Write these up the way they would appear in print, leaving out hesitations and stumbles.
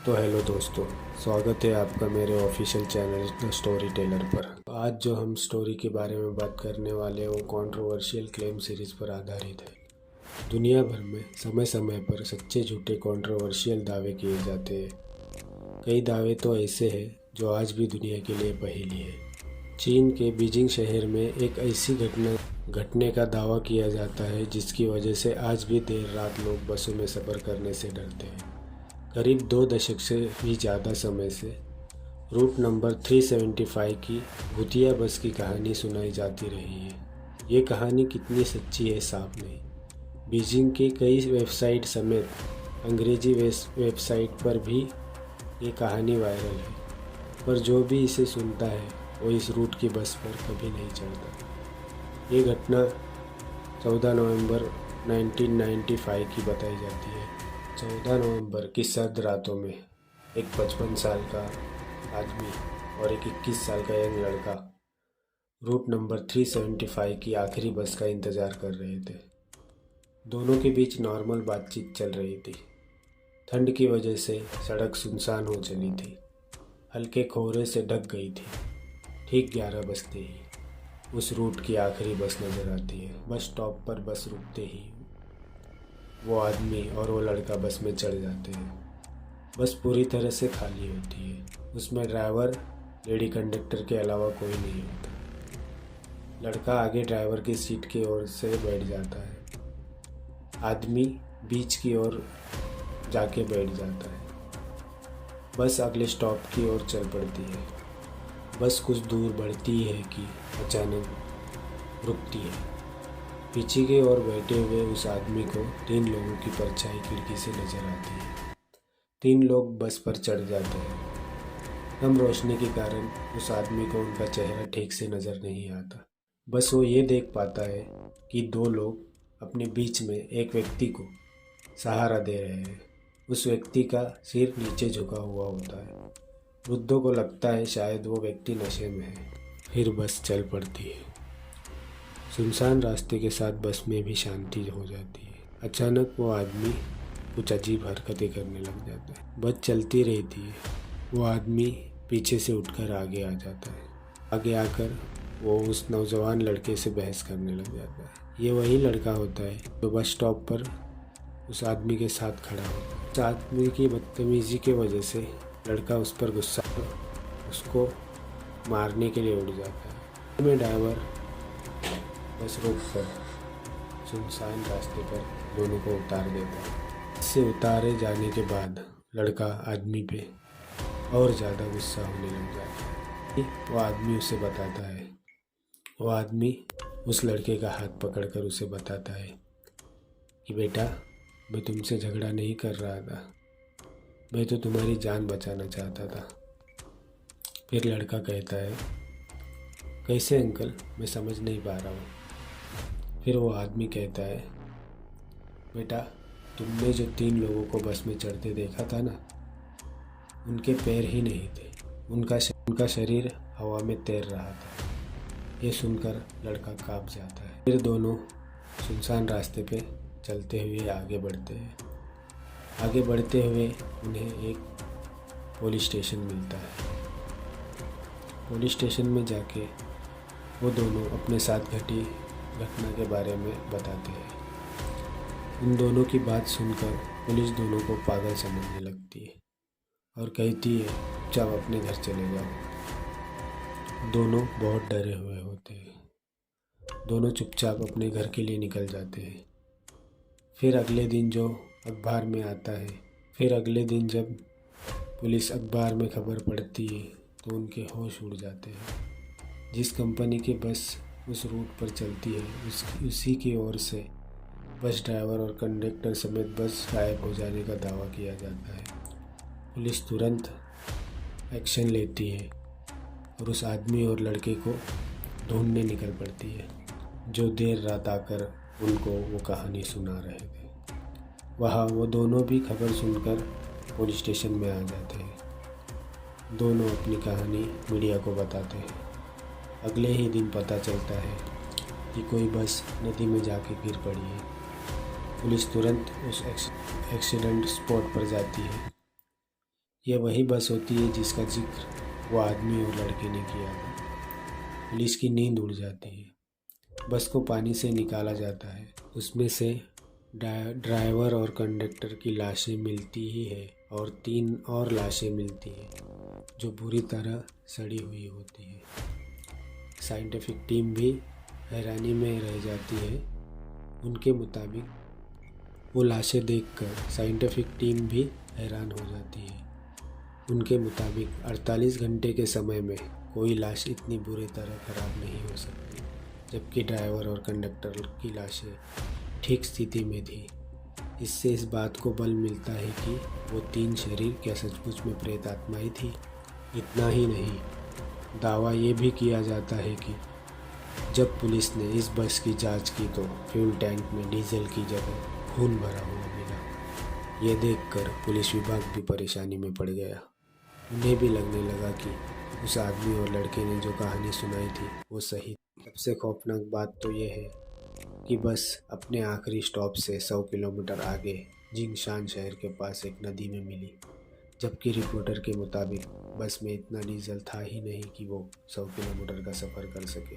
तो हेलो दोस्तों, स्वागत है आपका मेरे official channel the story teller पर। आज जो हम स्टोरी के बारे में बात करने वाले हैं वो कंट्रोवर्शियल क्लेम सीरीज पर आधारित है। दुनिया भर में समय समय पर सच्चे झूठे कंट्रोवर्शियल दावे किए जाते हैं। कई दावे तो ऐसे हैं जो आज भी दुनिया के लिए पहेली है। चीन के बीजिंग शहर में एक ऐसी घटना घटने का दावा किया जाता है जिसकी वजह से आज भी देर रात लोग बसों में सफ़र करने से डरते हैं। करीब 2 दशक से भी ज़्यादा समय से रूट नंबर 375 की भूतिया बस की कहानी सुनाई जाती रही है। ये कहानी कितनी सच्ची है साफ नहीं। बीजिंग के कई वेबसाइट समेत अंग्रेजी वेबसाइट पर भी ये कहानी वायरल है, पर जो भी इसे सुनता है वो इस रूट की बस पर कभी नहीं चढ़ता। ये घटना 14 नवंबर 1995 की बताई जाती है। 14 नवंबर की सर्द रातों में एक 55 साल का आदमी और एक 21 साल का यंग लड़का रूट नंबर 375 की आखिरी बस का इंतज़ार कर रहे थे। दोनों के बीच नॉर्मल बातचीत चल रही थी। ठंड की वजह से सड़क सुनसान हो चली थी, हल्के कोहरे से ढक गई थी। ठीक 11 बजते ही उस रूट की आखिरी बस नज़र आती है। बस स्टॉप पर बस रुकते ही वो आदमी और वो लड़का बस में चढ़ जाते हैं। बस पूरी तरह से खाली होती है। उसमें ड्राइवर, लेडी कंडक्टर के अलावा कोई नहीं होता। लड़का आगे ड्राइवर की सीट की ओर से बैठ जाता है। आदमी बीच की ओर जाके बैठ जाता है। बस अगले स्टॉप की ओर चल पड़ती है। बस कुछ दूर बढ़ती है कि अचानक रुकती है। पीछे की ओर बैठे हुए उस आदमी को 3 लोगों की परछाई खिड़की से नजर आती है। 3 लोग बस पर चढ़ जाते हैं। कम रोशनी के कारण उस आदमी को उनका चेहरा ठीक से नजर नहीं आता। बस वो ये देख पाता है कि 2 लोग अपने बीच में एक व्यक्ति को सहारा दे रहे हैं। उस व्यक्ति का सिर नीचे झुका हुआ होता है। वृद्धों को लगता है शायद वो व्यक्ति नशे में है। फिर बस चल पड़ती है। सुनसान रास्ते के साथ बस में भी शांति हो जाती है। अचानक वो आदमी कुछ अजीब हरकतें करने लग जाता है। बस चलती रहती है। वो आदमी पीछे से उठकर आगे आ जाता है। आगे आकर वो उस नौजवान लड़के से बहस करने लग जाता है। ये वही लड़का होता है जो बस स्टॉप पर उस आदमी के साथ खड़ा होता है। उस आदमी की बदतमीजी की वजह से लड़का उस पर गुस्सा उसको मारने के लिए उड़ जाता है। में ड्राइवर बस रोक कर सुनसान रास्ते पर दोनों को उतार देता है। इससे उतारे जाने के बाद लड़का आदमी पे और ज़्यादा गुस्सा होने लग जाता है। वो आदमी उसे बताता है। वो आदमी उस लड़के का हाथ पकड़कर उसे बताता है कि बेटा, मैं तुमसे झगड़ा नहीं कर रहा था, मैं तो तुम्हारी जान बचाना चाहता था। फिर लड़का कहता है, कैसे अंकल, मैं समझ नहीं पा रहा हूँ। फिर वो आदमी कहता है, बेटा, तुमने जो 3 लोगों को बस में चढ़ते देखा था ना, उनके पैर ही नहीं थे। उनका शरीर हवा में तैर रहा था। ये सुनकर लड़का कांप जाता है। फिर दोनों सुनसान रास्ते पे चलते हुए आगे बढ़ते हैं। आगे बढ़ते हुए उन्हें एक पुलिस स्टेशन मिलता है। पुलिस स्टेशन में जाके वो दोनों अपने साथ घटी घटना के बारे में बताते हैं। उन दोनों की बात सुनकर पुलिस दोनों को पागल समझने लगती है और कहती है, चुपचाप अपने घर चले जाओ। दोनों बहुत डरे हुए होते हैं। दोनों चुपचाप अपने घर के लिए निकल जाते हैं। फिर अगले दिन जो अखबार में आता है, जब पुलिस अखबार में खबर पढ़ती है तो उनके होश उड़ जाते हैं। जिस कंपनी की बस उस रूट पर चलती है उसी की ओर से बस ड्राइवर और कंडक्टर समेत बस गायब हो जाने का दावा किया जाता है। पुलिस तुरंत एक्शन लेती है और उस आदमी और लड़के को ढूंढने निकल पड़ती है जो देर रात आकर उनको वो कहानी सुना रहे थे। वहाँ वो दोनों भी खबर सुनकर पुलिस स्टेशन में आ जाते हैं। दोनों अपनी कहानी मीडिया को बताते हैं। अगले ही दिन पता चलता है कि कोई बस नदी में जाके गिर पड़ी है। पुलिस तुरंत उस एक्सीडेंट स्पॉट पर जाती है। यह वही बस होती है जिसका जिक्र वो आदमी और लड़के ने किया था। पुलिस की नींद उड़ जाती है। बस को पानी से निकाला जाता है। उसमें से ड्राइवर और कंडक्टर की लाशें मिलती ही है और 3 और लाशें मिलती हैं जो बुरी तरह सड़ी हुई होती है। साइंटिफिक टीम भी हैरानी में रह जाती है। उनके मुताबिक वो लाशें देखकर साइंटिफिक टीम भी हैरान हो जाती है। उनके मुताबिक 48 घंटे के समय में कोई लाश इतनी बुरी तरह खराब नहीं हो सकती, जबकि ड्राइवर और कंडक्टर की लाशें ठीक स्थिति में थी। इससे इस बात को बल मिलता है कि वो 3 शरीर क्या सचमुच में प्रेत आत्माएं थी। इतना ही नहीं, दावा ये भी किया जाता है कि जब पुलिस ने इस बस की जांच की तो फ्यूल टैंक में डीजल की जगह खून भरा हुआ मिला। ये देखकर पुलिस विभाग भी परेशानी में पड़ गया। उन्हें भी लगने लगा कि उस आदमी और लड़के ने जो कहानी सुनाई थी वो सही। सबसे खौफनाक बात तो ये है कि बस अपने आखिरी स्टॉप से 100 किलोमीटर आगे जिंगशान शहर के पास एक नदी में मिली, जबकि रिपोर्टर के मुताबिक बस में इतना डीजल था ही नहीं कि वो 100 किलोमीटर का सफ़र कर सके।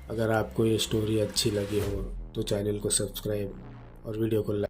अगर आपको ये स्टोरी अच्छी लगी हो तो चैनल को सब्सक्राइब और वीडियो को लाइक